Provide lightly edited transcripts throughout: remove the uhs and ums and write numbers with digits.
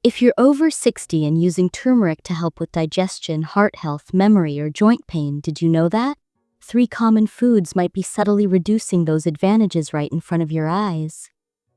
If you're over 60 and using turmeric to help with digestion, heart health, memory, or joint pain, did you know that? 3 common foods might be subtly reducing those advantages right in front of your eyes.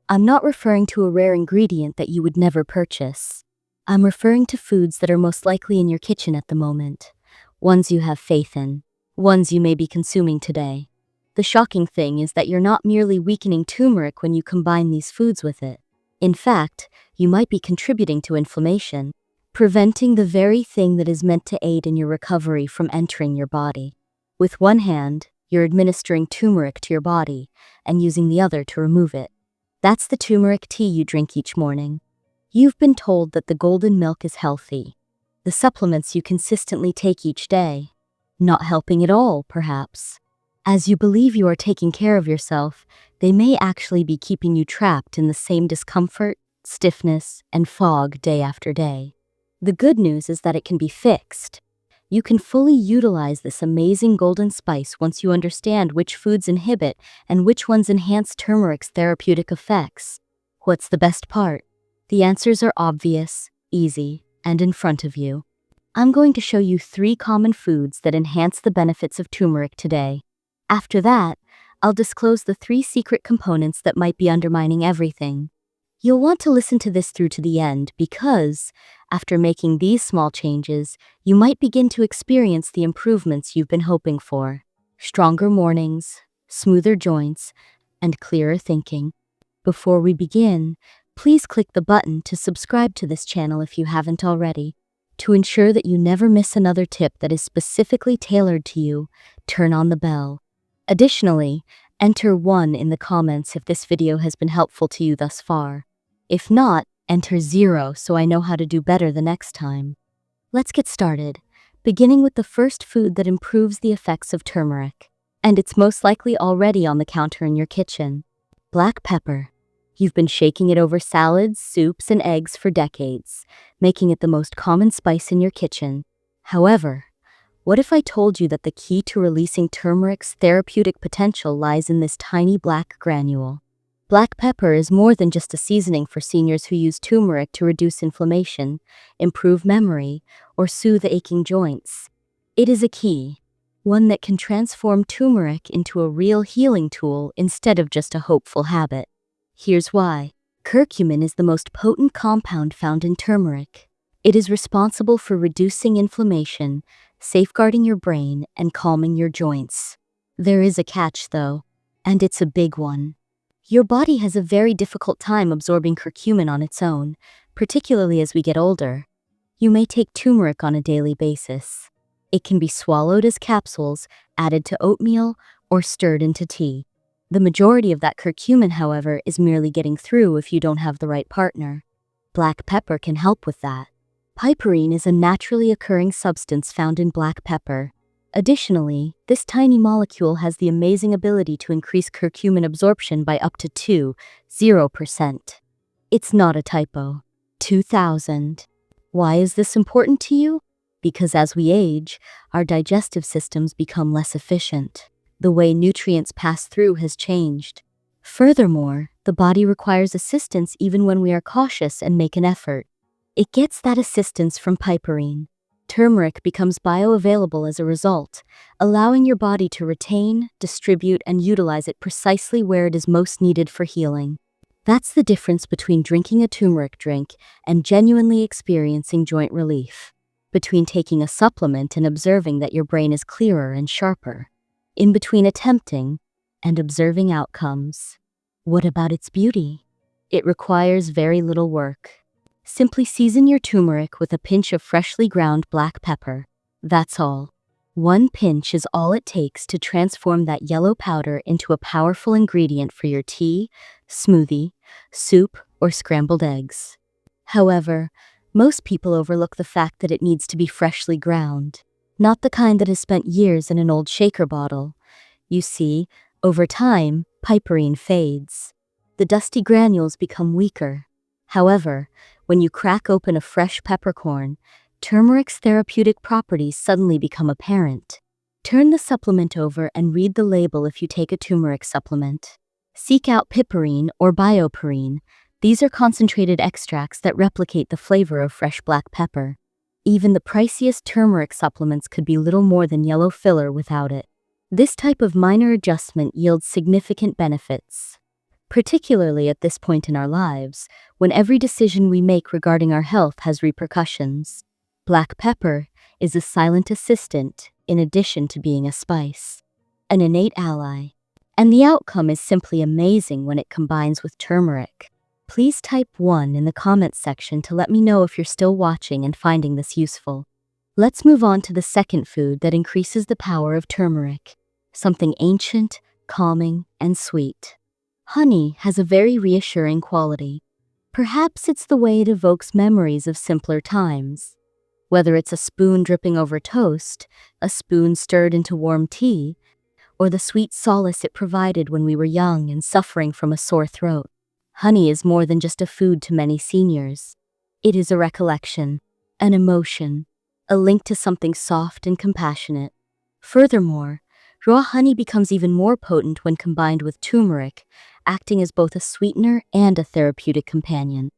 I'm not referring to a rare ingredient that you would never purchase. I'm referring to foods that are most likely in your kitchen at the moment. Ones you have faith in. Ones you may be consuming today. The shocking thing is that you're not merely weakening turmeric when you combine these foods with it. In fact, you might be contributing to inflammation, preventing the very thing that is meant to aid in your recovery from entering your body. With one hand, you're administering turmeric to your body and using the other to remove it. That's the turmeric tea you drink each morning. You've been told that the golden milk is healthy. The supplements you consistently take each day, not helping at all, perhaps. As you believe you are taking care of yourself, they may actually be keeping you trapped in the same discomfort, stiffness, and fog day after day. The good news is that it can be fixed. You can fully utilize this amazing golden spice once you understand which foods inhibit and which ones enhance turmeric's therapeutic effects. What's the best part? The answers are obvious, easy, and in front of you. I'm going to show you 3 common foods that enhance the benefits of turmeric today. After that, I'll disclose the 3 secret components that might be undermining everything. You'll want to listen to this through to the end because, after making these small changes, you might begin to experience the improvements you've been hoping for. Stronger mornings, smoother joints, and clearer thinking. Before we begin, please click the button to subscribe to this channel if you haven't already. To ensure that you never miss another tip that is specifically tailored to you, turn on the bell. Additionally, enter 1 in the comments if this video has been helpful to you thus far. If not, enter 0 so I know how to do better the next time. Let's get started, beginning with the first food that improves the effects of turmeric. And it's most likely already on the counter in your kitchen. Black pepper. You've been shaking it over salads, soups, and eggs for decades, making it the most common spice in your kitchen. However, what if I told you that the key to releasing turmeric's therapeutic potential lies in this tiny black granule? Black pepper is more than just a seasoning for seniors who use turmeric to reduce inflammation, improve memory, or soothe aching joints. It is a key, one that can transform turmeric into a real healing tool instead of just a hopeful habit. Here's why. Curcumin is the most potent compound found in turmeric. It is responsible for reducing inflammation, safeguarding your brain, and calming your joints. There is a catch, though, and it's a big one. Your body has a very difficult time absorbing curcumin on its own, particularly as we get older. You may take turmeric on a daily basis. It can be swallowed as capsules, added to oatmeal, or stirred into tea. The majority of that curcumin, however, is merely getting through if you don't have the right partner. Black pepper can help with that. Piperine is a naturally occurring substance found in black pepper. Additionally, this tiny molecule has the amazing ability to increase curcumin absorption by up to 2,0%. It's not a typo. 2,000. Why is this important to you? Because as we age, our digestive systems become less efficient. The way nutrients pass through has changed. Furthermore, the body requires assistance even when we are cautious and make an effort. It gets that assistance from piperine. Turmeric becomes bioavailable as a result, allowing your body to retain, distribute, and utilize it precisely where it is most needed for healing. That's the difference between drinking a turmeric drink and genuinely experiencing joint relief. Between taking a supplement and observing that your brain is clearer and sharper. In between attempting and observing outcomes. What about its beauty? It requires very little work. Simply season your turmeric with a pinch of freshly ground black pepper. That's all. 1 pinch is all it takes to transform that yellow powder into a powerful ingredient for your tea, smoothie, soup, or scrambled eggs. However, most people overlook the fact that it needs to be freshly ground, not the kind that has spent years in an old shaker bottle. You see, over time, piperine fades. The dusty granules become weaker. However, when you crack open a fresh peppercorn, turmeric's therapeutic properties suddenly become apparent. Turn the supplement over and read the label if you take a turmeric supplement. Seek out piperine or bioperine, These are concentrated extracts that replicate the flavor of fresh black pepper. Even the priciest turmeric supplements could be little more than yellow filler without it. This type of minor adjustment yields significant benefits, particularly at this point in our lives, when every decision we make regarding our health has repercussions. Black pepper is a silent assistant in addition to being a spice, an innate ally. And the outcome is simply amazing when it combines with turmeric. Please type 1 in the comments section to let me know if you're still watching and finding this useful. Let's move on to the second food that increases the power of turmeric, something ancient, calming, and sweet. Honey has a very reassuring quality. Perhaps it's the way it evokes memories of simpler times. Whether it's a spoon dripping over toast, a spoon stirred into warm tea, or the sweet solace it provided when we were young and suffering from a sore throat. Honey is more than just a food to many seniors. It is a recollection, an emotion, a link to something soft and compassionate. Furthermore, raw honey becomes even more potent when combined with turmeric, acting as both a sweetener and a therapeutic companion,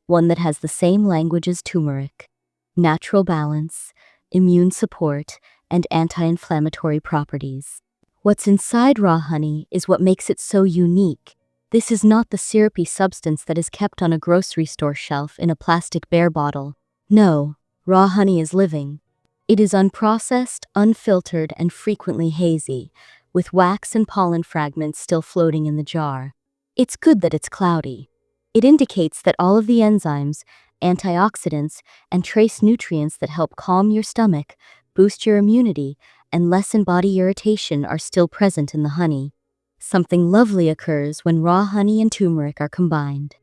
one that has the same language as turmeric: natural balance, immune support, and anti-inflammatory properties. What's inside raw honey is what makes it so unique. This is not the syrupy substance that is kept on a grocery store shelf in a plastic bear bottle. No, raw honey is living. It is unprocessed, unfiltered, and frequently hazy, with wax and pollen fragments still floating in the jar. It's good that it's cloudy. It indicates that all of the enzymes, antioxidants, and trace nutrients that help calm your stomach, boost your immunity, and lessen body irritation are still present in the honey. Something lovely occurs when raw honey and turmeric are combined.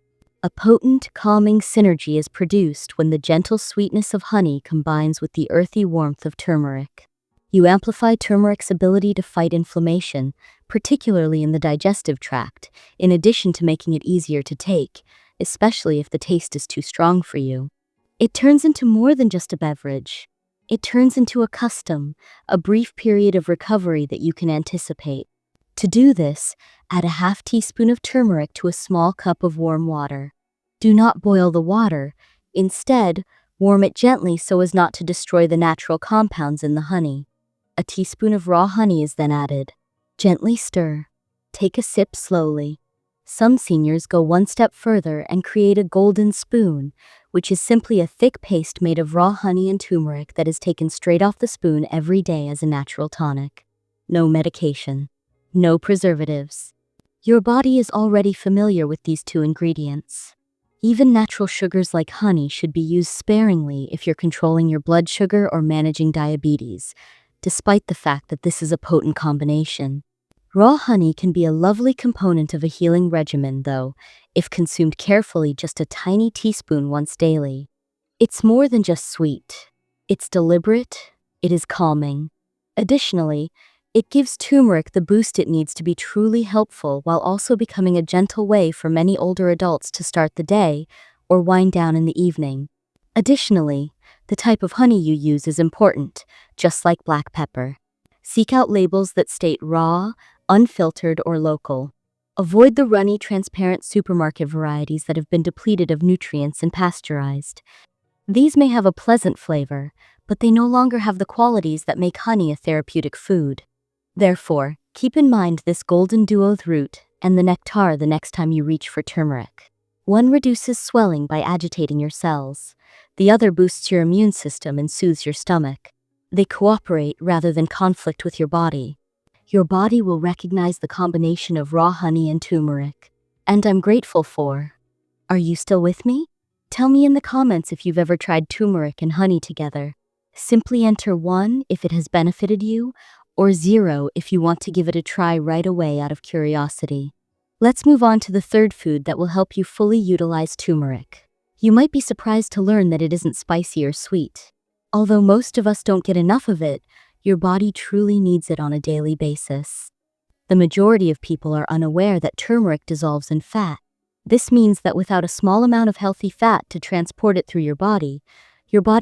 A potent, calming synergy is produced when the gentle sweetness of honey combines with the earthy warmth of turmeric. You amplify turmeric's ability to fight inflammation, particularly in the digestive tract, in addition to making it easier to take, especially if the taste is too strong for you. It turns into more than just a beverage. It turns into a custom, a brief period of recovery that you can anticipate. To do this, add a half teaspoon of turmeric to a small cup of warm water. Do not boil the water. Instead, warm it gently so as not to destroy the natural compounds in the honey. A teaspoon of raw honey is then added. Gently stir. Take a sip slowly. Some seniors go one step further and create a golden spoon, which is simply a thick paste made of raw honey and turmeric that is taken straight off the spoon every day as a natural tonic. No medication. No preservatives. Your body is already familiar with these two ingredients. Even natural sugars like honey should be used sparingly if you're controlling your blood sugar or managing diabetes, despite the fact that this is a potent combination. Raw honey can be a lovely component of a healing regimen, though, if consumed carefully, just a tiny teaspoon once daily. It's more than just sweet. It's deliberate. It is calming. Additionally, it gives turmeric the boost it needs to be truly helpful while also becoming a gentle way for many older adults to start the day or wind down in the evening. Additionally, the type of honey you use is important, just like black pepper. Seek out labels that state raw, unfiltered, or local. Avoid the runny, transparent supermarket varieties that have been depleted of nutrients and pasteurized. These may have a pleasant flavor, but they no longer have the qualities that make honey a therapeutic food. Therefore, keep in mind this golden duo's root and the nectar the next time you reach for turmeric. One reduces swelling by agitating your cells. The other boosts your immune system and soothes your stomach. They cooperate rather than conflict with your body. Your body will recognize the combination of raw honey and turmeric. And I'm grateful for. Are you still with me? Tell me in the comments if you've ever tried turmeric and honey together. Simply enter 1 if it has benefited you, or 0 if you want to give it a try right away out of curiosity. Let's move on to the third food that will help you fully utilize turmeric. You might be surprised to learn that it isn't spicy or sweet. Although most of us don't get enough of it, your body truly needs it on a daily basis. The majority of people are unaware that turmeric dissolves in fat. This means that without a small amount of healthy fat to transport it through your body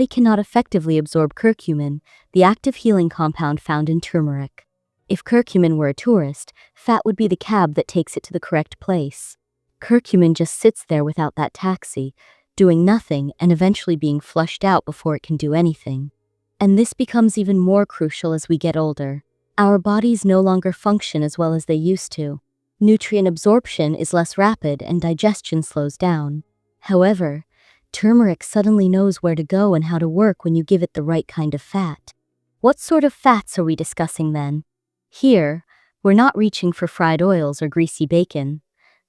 cannot effectively absorb curcumin, the active healing compound found in turmeric. If curcumin were a tourist, fat would be the cab that takes it to the correct place. Curcumin just sits there without that taxi, doing nothing and eventually being flushed out before it can do anything. And this becomes even more crucial as we get older. Our bodies no longer function as well as they used to. Nutrient absorption is less rapid and digestion slows down. However, turmeric suddenly knows where to go and how to work when you give it the right kind of fat. What sort of fats are we discussing then? Here, we're not reaching for fried oils or greasy bacon.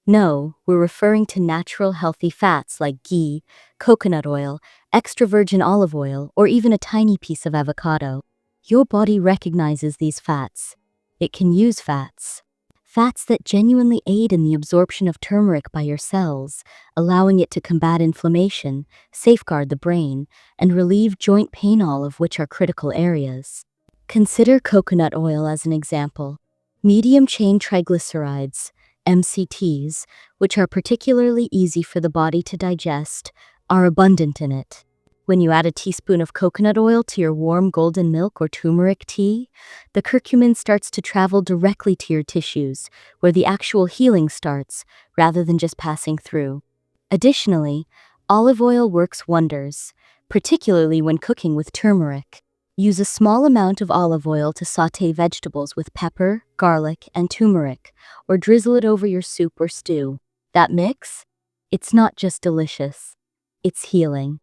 No, we're referring to natural healthy fats like ghee, coconut oil, extra virgin olive oil, or even a tiny piece of avocado. Your body recognizes these fats. It can use fats. Fats that genuinely aid in the absorption of turmeric by your cells, allowing it to combat inflammation, safeguard the brain, and relieve joint pain, all of which are critical areas. Consider coconut oil as an example. Medium-chain triglycerides, MCTs, which are particularly easy for the body to digest, are abundant in it. When you add a teaspoon of coconut oil to your warm golden milk or turmeric tea, the curcumin starts to travel directly to your tissues, where the actual healing starts, rather than just passing through. Additionally, olive oil works wonders, particularly when cooking with turmeric. Use a small amount of olive oil to sauté vegetables with pepper, garlic, and turmeric, or drizzle it over your soup or stew. That mix? It's not just delicious, it's healing.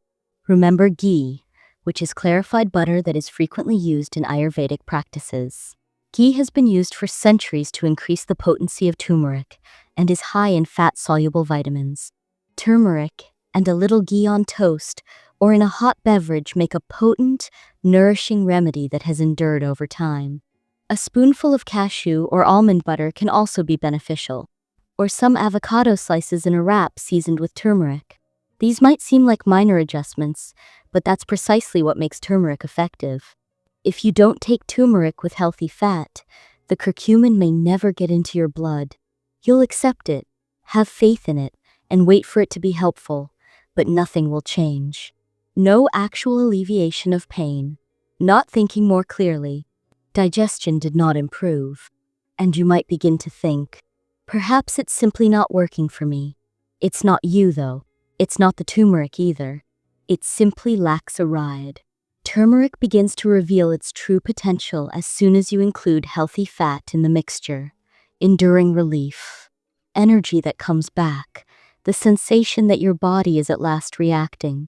Remember ghee, which is clarified butter that is frequently used in Ayurvedic practices. Ghee has been used for centuries to increase the potency of turmeric and is high in fat-soluble vitamins. Turmeric and a little ghee on toast or in a hot beverage make a potent, nourishing remedy that has endured over time. A spoonful of cashew or almond butter can also be beneficial, or some avocado slices in a wrap seasoned with turmeric. These might seem like minor adjustments, but that's precisely what makes turmeric effective. If you don't take turmeric with healthy fat, the curcumin may never get into your blood. You'll accept it, have faith in it, and wait for it to be helpful, but nothing will change. No actual alleviation of pain, not thinking more clearly. Digestion did not improve. And you might begin to think, perhaps it's simply not working for me. It's not you, though. It's not the turmeric either. It simply lacks a ride. Turmeric begins to reveal its true potential as soon as you include healthy fat in the mixture. Enduring relief, energy that comes back, the sensation that your body is at last reacting.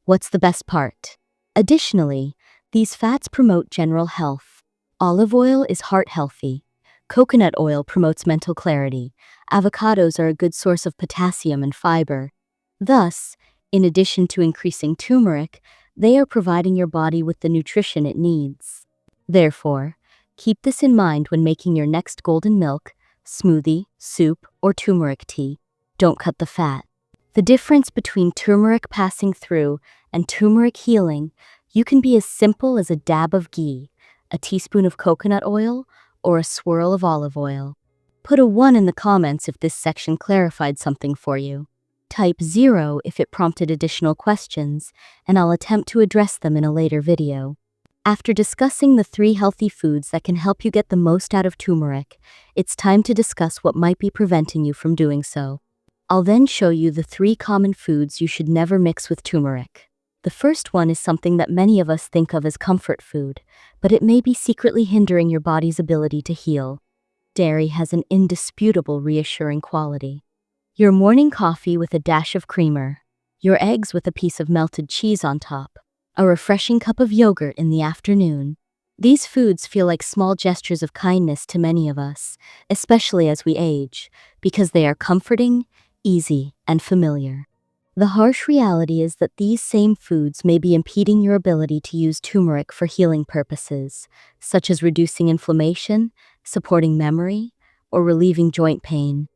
What's the best part? Additionally, these fats promote general health. Olive oil is heart healthy. Coconut oil promotes mental clarity. Avocados are a good source of potassium and fiber. Thus, in addition to increasing turmeric, they are providing your body with the nutrition it needs. Therefore, keep this in mind when making your next golden milk, smoothie, soup, or turmeric tea. Don't cut the fat. The difference between turmeric passing through and turmeric healing, you can be as simple as a dab of ghee, a teaspoon of coconut oil, or a swirl of olive oil. Put a 1 in the comments if this section clarified something for you. Type 0 if it prompted additional questions, and I'll attempt to address them in a later video. After discussing the 3 healthy foods that can help you get the most out of turmeric, it's time to discuss what might be preventing you from doing so. I'll then show you the 3 common foods you should never mix with turmeric. The first one is something that many of us think of as comfort food, but it may be secretly hindering your body's ability to heal. Dairy has an indisputable reassuring quality. Your morning coffee with a dash of creamer, your eggs with a piece of melted cheese on top, a refreshing cup of yogurt in the afternoon. These foods feel like small gestures of kindness to many of us, especially as we age, because they are comforting, easy, and familiar. The harsh reality is that these same foods may be impeding your ability to use turmeric for healing purposes, such as reducing inflammation, supporting memory, or relieving joint pain,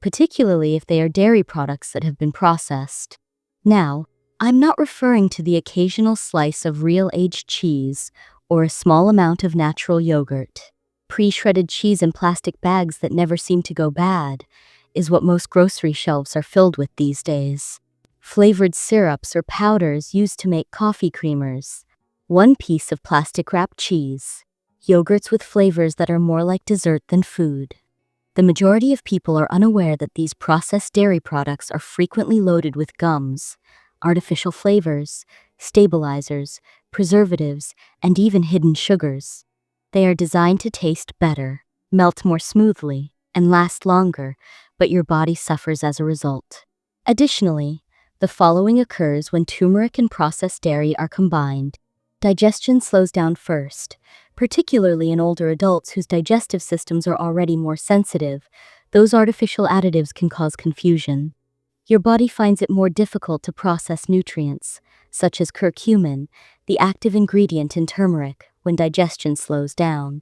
particularly if they are dairy products that have been processed. Now, I'm not referring to the occasional slice of real aged cheese or a small amount of natural yogurt. Pre-shredded cheese in plastic bags that never seem to go bad is what most grocery shelves are filled with these days. Flavored syrups or powders used to make coffee creamers. One piece of plastic-wrapped cheese. Yogurts with flavors that are more like dessert than food. The majority of people are unaware that these processed dairy products are frequently loaded with gums, artificial flavors, stabilizers, preservatives, and even hidden sugars. They are designed to taste better, melt more smoothly, and last longer, but your body suffers as a result. Additionally, the following occurs when turmeric and processed dairy are combined. Digestion slows down first, particularly in older adults whose digestive systems are already more sensitive. Those artificial additives can cause confusion. Your body finds it more difficult to process nutrients, such as curcumin, the active ingredient in turmeric, when digestion slows down.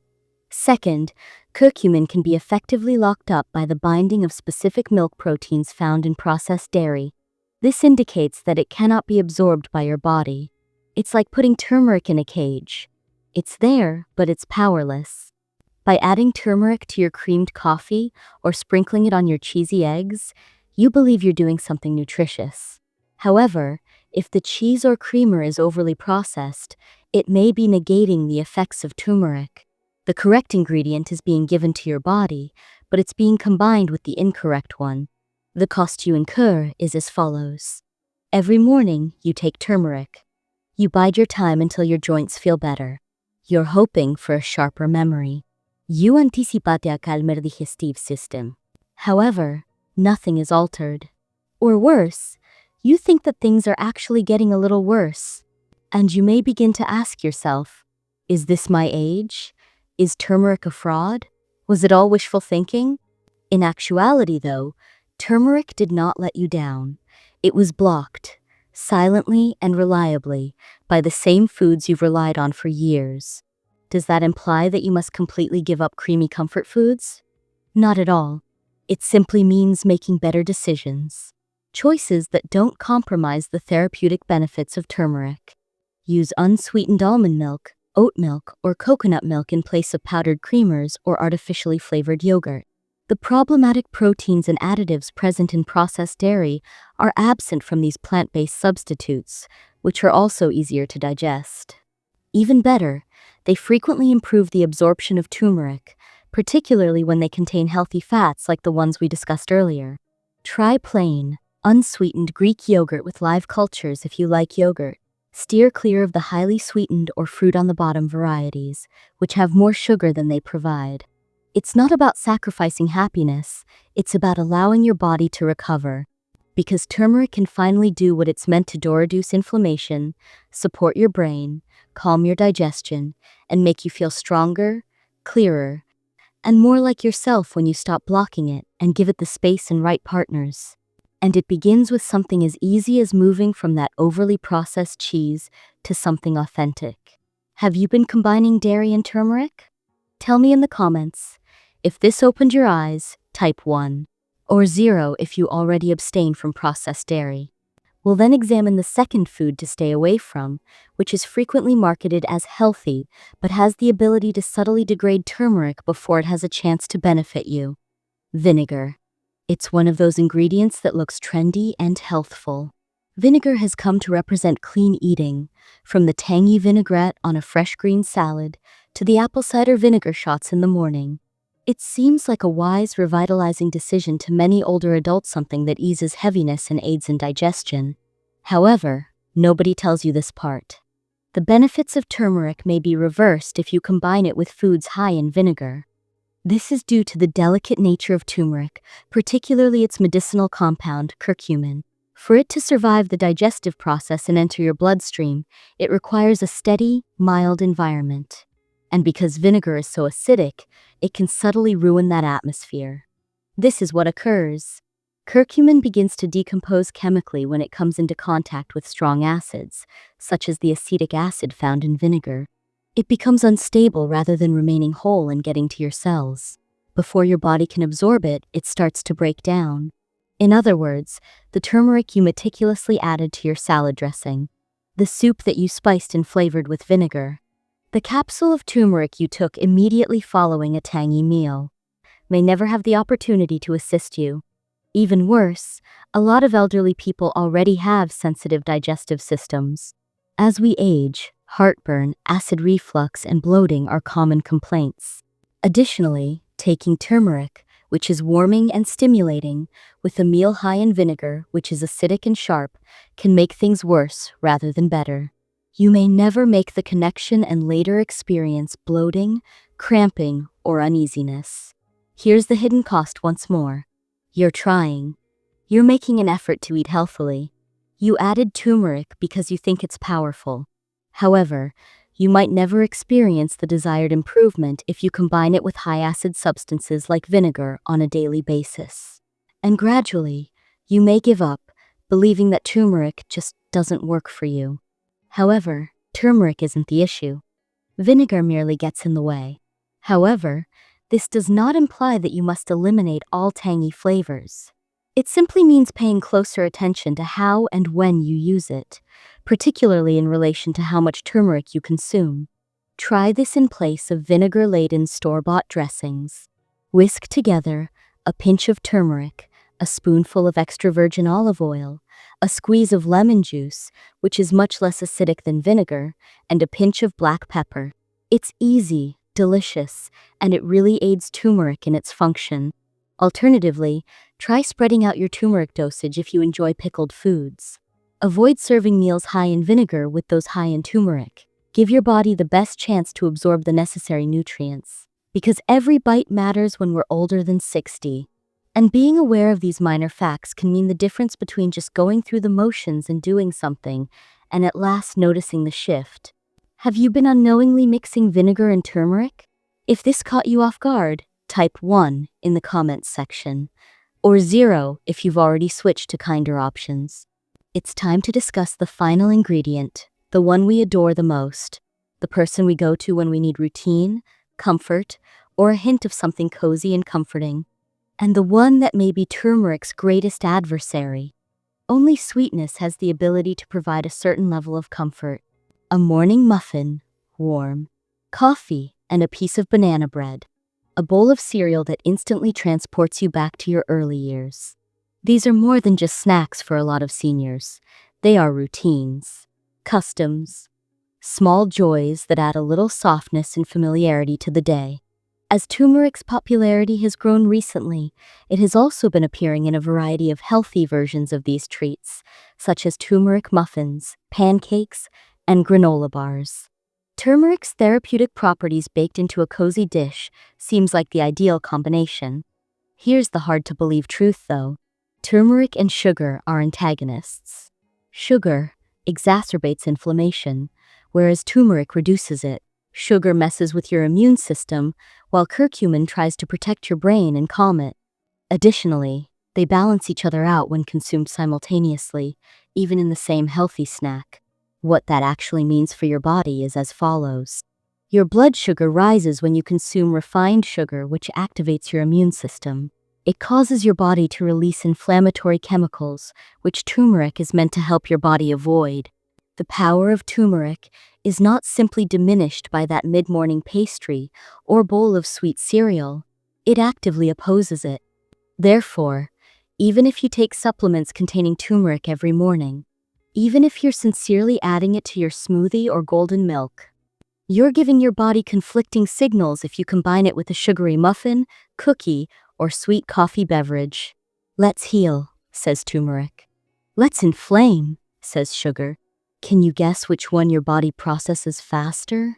Second, curcumin can be effectively locked up by the binding of specific milk proteins found in processed dairy. This indicates that it cannot be absorbed by your body. It's like putting turmeric in a cage. It's there, but it's powerless. By adding turmeric to your creamed coffee or sprinkling it on your cheesy eggs, you believe you're doing something nutritious. However, if the cheese or creamer is overly processed, it may be negating the effects of turmeric. The correct ingredient is being given to your body, but it's being combined with the incorrect one. The cost you incur is as follows. Every morning, you take turmeric. You bide your time until your joints feel better. You're hoping for a sharper memory. You anticipate a calmer digestive system. However, nothing is altered. Or worse, you think that things are actually getting a little worse. And you may begin to ask yourself, is this my age? Is turmeric a fraud? Was it all wishful thinking? In actuality, though, turmeric did not let you down. It was blocked, silently and reliably, by the same foods you've relied on for years. Does that imply that you must completely give up creamy comfort foods? Not at all. It simply means making better decisions. Choices that don't compromise the therapeutic benefits of turmeric. Use unsweetened almond milk, oat milk, or coconut milk in place of powdered creamers or artificially flavored yogurt. The problematic proteins and additives present in processed dairy are absent from these plant-based substitutes, which are also easier to digest. Even better, they frequently improve the absorption of turmeric, particularly when they contain healthy fats like the ones we discussed earlier. Try plain, unsweetened Greek yogurt with live cultures if you like yogurt. Steer clear of the highly sweetened or fruit-on-the-bottom varieties, which have more sugar than they provide. It's not about sacrificing happiness, it's about allowing your body to recover. Because turmeric can finally do what it's meant to do: reduce inflammation, support your brain, calm your digestion, and make you feel stronger, clearer, and more like yourself when you stop blocking it and give it the space and right partners. And it begins with something as easy as moving from that overly processed cheese to something authentic. Have you been combining dairy and turmeric? Tell me in the comments. If this opened your eyes, type 1. Or 0 if you already abstain from processed dairy. We'll then examine the second food to stay away from, which is frequently marketed as healthy, but has the ability to subtly degrade turmeric before it has a chance to benefit you. Vinegar. It's one of those ingredients that looks trendy and healthful. Vinegar has come to represent clean eating, from the tangy vinaigrette on a fresh green salad to the apple cider vinegar shots in the morning. It seems like a wise, revitalizing decision to many older adults, something that eases heaviness and aids in digestion. However, nobody tells you this part. The benefits of turmeric may be reversed if you combine it with foods high in vinegar. This is due to the delicate nature of turmeric, particularly its medicinal compound, curcumin. For it to survive the digestive process and enter your bloodstream, it requires a steady, mild environment. And because vinegar is so acidic, it can subtly ruin that atmosphere. This is what occurs. Curcumin begins to decompose chemically when it comes into contact with strong acids, such as the acetic acid found in vinegar. It becomes unstable rather than remaining whole and getting to your cells. Before your body can absorb it, it starts to break down. In other words, the turmeric you meticulously added to your salad dressing, the soup that you spiced and flavored with vinegar, the capsule of turmeric you took immediately following a tangy meal, may never have the opportunity to assist you. Even worse, a lot of elderly people already have sensitive digestive systems. As we age, heartburn, acid reflux, and bloating are common complaints. Additionally, taking turmeric, which is warming and stimulating, with a meal high in vinegar, which is acidic and sharp, can make things worse rather than better. You may never make the connection and later experience bloating, cramping, or uneasiness. Here's the hidden cost once more. You're trying. You're making an effort to eat healthily. You added turmeric because you think it's powerful. However, you might never experience the desired improvement if you combine it with high-acid substances like vinegar on a daily basis. And gradually, you may give up, believing that turmeric just doesn't work for you. However, turmeric isn't the issue. Vinegar merely gets in the way. However, this does not imply that you must eliminate all tangy flavors. It simply means paying closer attention to how and when you use it, particularly in relation to how much turmeric you consume. Try this in place of vinegar-laden store-bought dressings. Whisk together a pinch of turmeric, a spoonful of extra virgin olive oil, a squeeze of lemon juice, which is much less acidic than vinegar, and a pinch of black pepper. It's easy, delicious, and it really aids turmeric in its function. Alternatively, try spreading out your turmeric dosage if you enjoy pickled foods. Avoid serving meals high in vinegar with those high in turmeric. Give your body the best chance to absorb the necessary nutrients. Because every bite matters when we're older than 60. And being aware of these minor facts can mean the difference between just going through the motions and doing something, and at last noticing the shift. Have you been unknowingly mixing vinegar and turmeric? If this caught you off guard, type 1 in the comments section, or 0 if you've already switched to kinder options. It's time to discuss the final ingredient, the one we adore the most, the person we go to when we need routine, comfort, or a hint of something cozy and comforting, and the one that may be turmeric's greatest adversary. Only sweetness has the ability to provide a certain level of comfort. A morning muffin, warm, coffee, and a piece of banana bread. A bowl of cereal that instantly transports you back to your early years. These are more than just snacks for a lot of seniors. They are routines, customs, small joys that add a little softness and familiarity to the day. As turmeric's popularity has grown recently, it has also been appearing in a variety of healthy versions of these treats, such as turmeric muffins, pancakes, and granola bars. Turmeric's therapeutic properties baked into a cozy dish seems like the ideal combination. Here's the hard-to-believe truth, though. Turmeric and sugar are antagonists. Sugar exacerbates inflammation, whereas turmeric reduces it. Sugar messes with your immune system, while curcumin tries to protect your brain and calm it. Additionally, they balance each other out when consumed simultaneously, even in the same healthy snack. What that actually means for your body is as follows. Your blood sugar rises when you consume refined sugar, which activates your immune system. It causes your body to release inflammatory chemicals, which turmeric is meant to help your body avoid. The power of turmeric is not simply diminished by that mid-morning pastry or bowl of sweet cereal. It actively opposes it. Therefore, even if you take supplements containing turmeric every morning, even if you're sincerely adding it to your smoothie or golden milk, you're giving your body conflicting signals if you combine it with a sugary muffin, cookie, or sweet coffee beverage. Let's heal, says turmeric. Let's inflame, says sugar. Can you guess which one your body processes faster?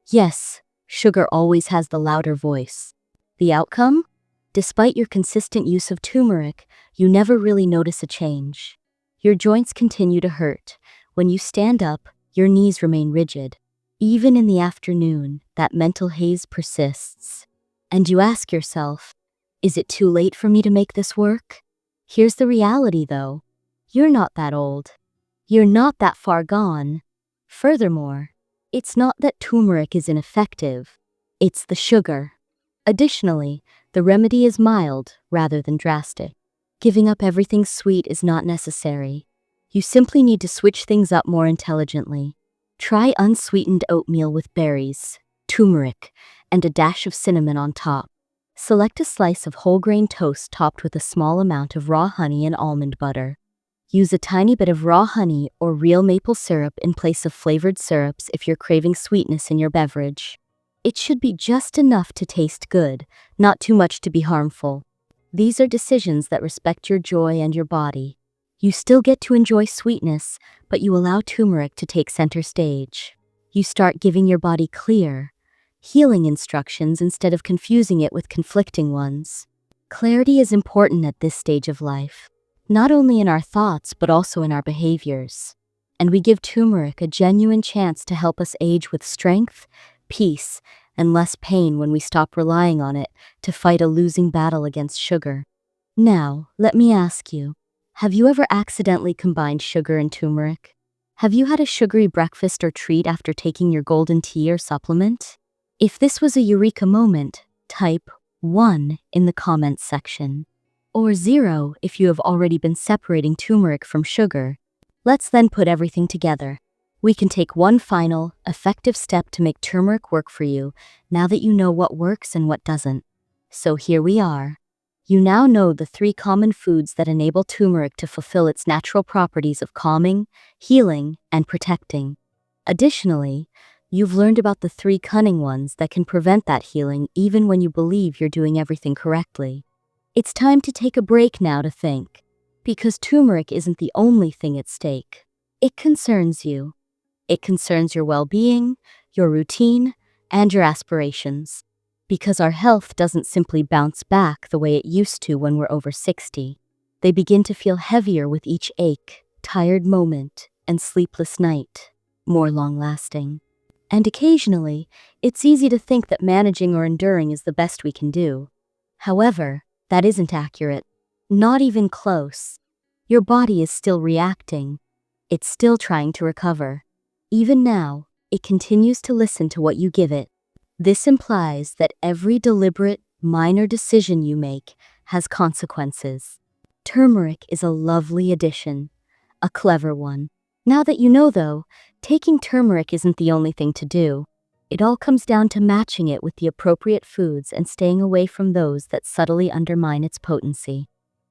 Yes, sugar always has the louder voice. The outcome? Despite your consistent use of turmeric, you never really notice a change. Your joints continue to hurt. When you stand up, your knees remain rigid. Even in the afternoon, that mental haze persists. And you ask yourself, is it too late for me to make this work? Here's the reality, though. You're not that old. You're not that far gone. Furthermore, it's not that turmeric is ineffective. It's the sugar. Additionally, the remedy is mild rather than drastic. Giving up everything sweet is not necessary. You simply need to switch things up more intelligently. Try unsweetened oatmeal with berries, turmeric, and a dash of cinnamon on top. Select a slice of whole grain toast topped with a small amount of raw honey and almond butter. Use a tiny bit of raw honey or real maple syrup in place of flavored syrups if you're craving sweetness in your beverage. It should be just enough to taste good, not too much to be harmful. These are decisions that respect your joy and your body. You still get to enjoy sweetness, but you allow turmeric to take center stage. You start giving your body clear, healing instructions instead of confusing it with conflicting ones. Clarity is important at this stage of life, not only in our thoughts but also in our behaviors. And we give turmeric a genuine chance to help us age with strength, peace, and less pain when we stop relying on it to fight a losing battle against sugar. Now, let me ask you, have you ever accidentally combined sugar and turmeric? Have you had a sugary breakfast or treat after taking your golden tea or supplement? If this was a eureka moment, type 1 in the comments section, or 0 if you have already been separating turmeric from sugar. Let's then put everything together. We can take one final, effective step to make turmeric work for you now that you know what works and what doesn't. So here we are. You now know the 3 common foods that enable turmeric to fulfill its natural properties of calming, healing, and protecting. Additionally, you've learned about the 3 cunning ones that can prevent that healing even when you believe you're doing everything correctly. It's time to take a break now to think, because turmeric isn't the only thing at stake. It concerns you. It concerns your well-being, your routine, and your aspirations. Because our health doesn't simply bounce back the way it used to when we're over 60. They begin to feel heavier with each ache, tired moment, and sleepless night, more long-lasting. And occasionally, it's easy to think that managing or enduring is the best we can do. However, that isn't accurate. Not even close. Your body is still reacting. It's still trying to recover. Even now, it continues to listen to what you give it. This implies that every deliberate, minor decision you make has consequences. Turmeric is a lovely addition, a clever one. Now that you know, though, taking turmeric isn't the only thing to do. It all comes down to matching it with the appropriate foods and staying away from those that subtly undermine its potency.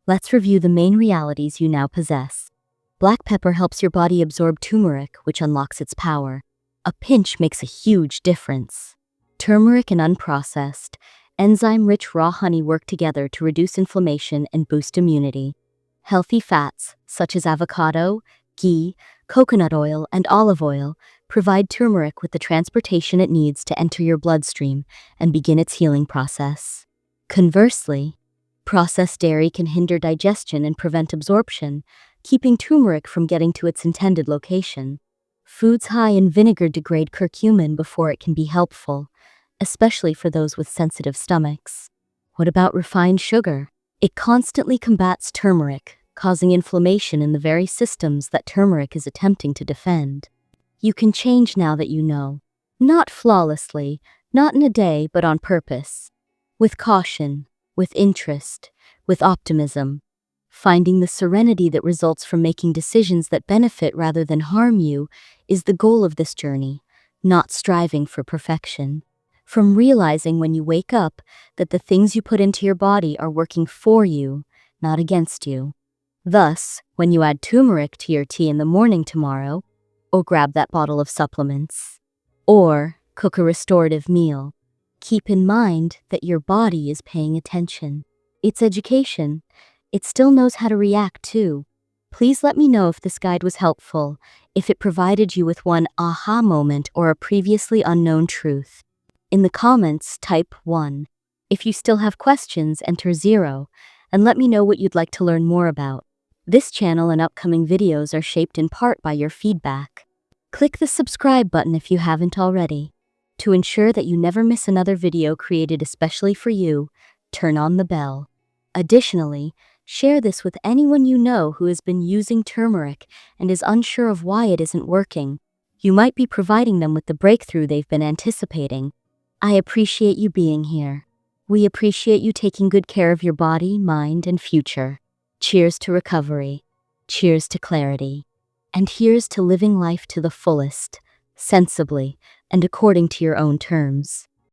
Let's review the main realities you now possess. Black pepper helps your body absorb turmeric, which unlocks its power. A pinch makes a huge difference. Turmeric and unprocessed, enzyme-rich raw honey work together to reduce inflammation and boost immunity. Healthy fats, such as avocado, ghee, coconut oil, and olive oil, provide turmeric with the transportation it needs to enter your bloodstream and begin its healing process. Conversely, processed dairy can hinder digestion and prevent absorption, keeping turmeric from getting to its intended location. Foods high in vinegar degrade curcumin before it can be helpful, especially for those with sensitive stomachs. What about refined sugar? It constantly combats turmeric, causing inflammation in the very systems that turmeric is attempting to defend. You can change now that you know. Not flawlessly, not in a day, but on purpose. With caution, with interest, with optimism. Finding the serenity that results from making decisions that benefit rather than harm you is the goal of this journey, not striving for perfection. From realizing when you wake up that the things you put into your body are working for you, not against you. Thus, when you add turmeric to your tea in the morning tomorrow, or grab that bottle of supplements, or cook a restorative meal, keep in mind that your body is paying attention. It's education. It still knows how to react too. Please let me know if this guide was helpful, if it provided you with one aha moment or a previously unknown truth. In the comments, type 1. If you still have questions, enter 0, and let me know what you'd like to learn more about. This channel and upcoming videos are shaped in part by your feedback. Click the subscribe button if you haven't already. To ensure that you never miss another video created especially for you, turn on the bell. Additionally, share this with anyone you know who has been using turmeric and is unsure of why it isn't working. You might be providing them with the breakthrough they've been anticipating. I appreciate you being here. We appreciate you taking good care of your body, mind, and future. Cheers to recovery. Cheers to clarity. And here's to living life to the fullest, sensibly, and according to your own terms.